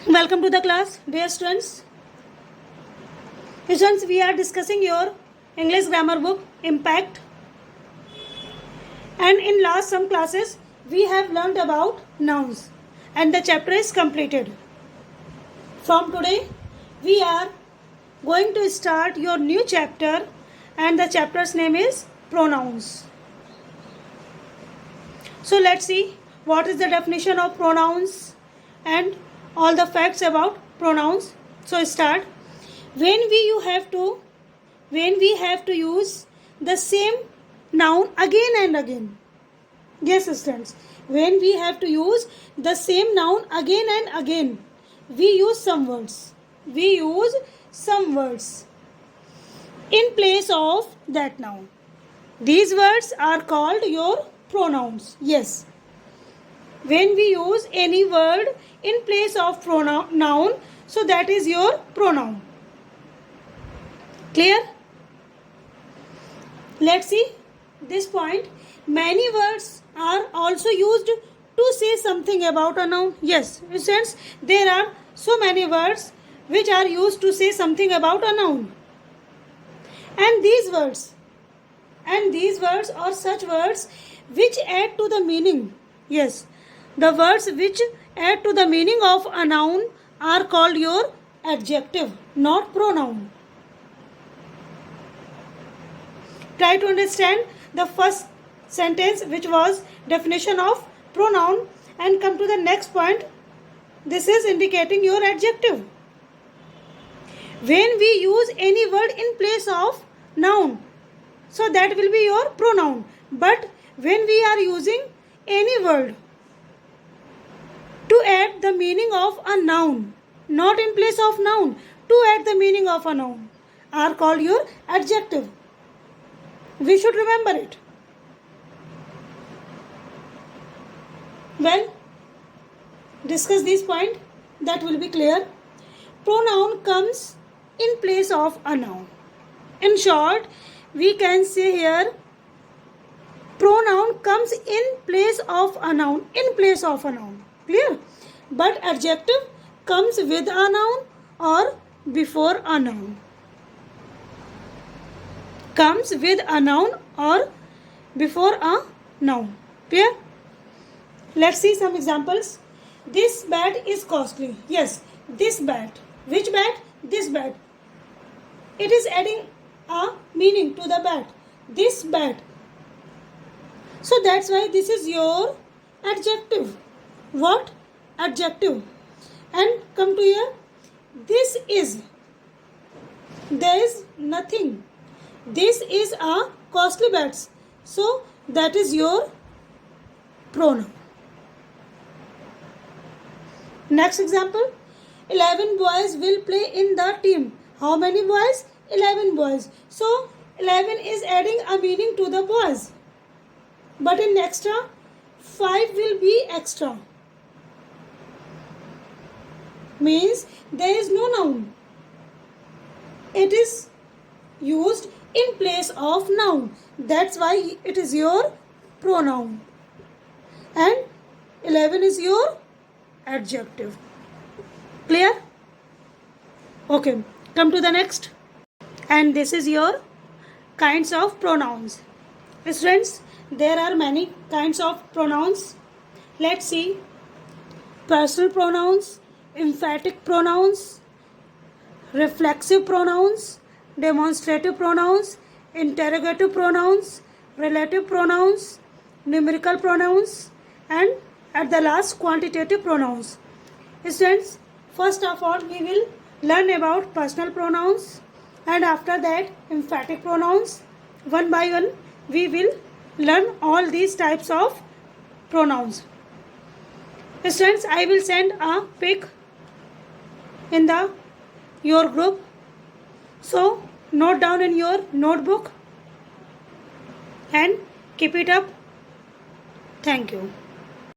Welcome to the class, dear students. Students, we are discussing your English grammar book Impact. And in last some classes, we have learned about nouns and the chapter is completed. From today, we are going to start your new chapter and the chapter's name is pronouns. So let's see what is the definition of pronouns and all the facts about pronouns. So start. When we have to use the same noun again and again. Yes, students. When we have to use the same noun again and again, we use some words. We use some words in place of that noun. These words are called your pronouns. Yes. When we use any word in place of noun, so that is your pronoun. Clear? Let's see this point. Many words are also used to say something about a noun. Yes, since there are so many words which are used to say something about a noun. And these words are such words which add to the meaning. Yes, the words which add to the meaning of a noun are called your adjective, not pronoun. Try to understand the first sentence, which was definition of pronoun, and come to the next point. This is indicating your adjective. When we use any word in place of noun, so that will be your pronoun. But when we are using any word to add the meaning of a noun, not in place of noun, to add the meaning of a noun, are called your adjective. We should remember it. Well, discuss this point, that will be clear. Pronoun comes in place of a noun. In short, we can say here, pronoun comes in place of a noun. In place of a noun. Clear? But adjective comes with a noun or before a noun. Comes with a noun or before a noun. Clear? Let's see some examples. This bat is costly. Yes, this bat. Which bat? This bat. It is adding a meaning to the bat. This bat. So that's why this is your adjective. What? Adjective. And come to here. This is. There is nothing. This is a costly bat. So that is your pronoun. Next example. 11 boys will play in the team. How many boys? 11 boys. So 11 is adding a meaning to the boys. But in extra, 5 will be extra. Means there is no noun. It is used in place of noun. That's why it is your pronoun. And 11 is your adjective. Clear? Okay, come to the next. And this is your kinds of pronouns. Students, there are many kinds of pronouns. Let's see. Personal pronouns, emphatic pronouns, reflexive pronouns, demonstrative pronouns, interrogative pronouns, relative pronouns, numerical pronouns, and at the last, quantitative pronouns. Students, first of all, we will learn about personal pronouns, and after that, emphatic pronouns. One by one, we will learn all these types of pronouns. Students, I will send a pic in your group. So, note down in your notebook and keep it up. Thank you.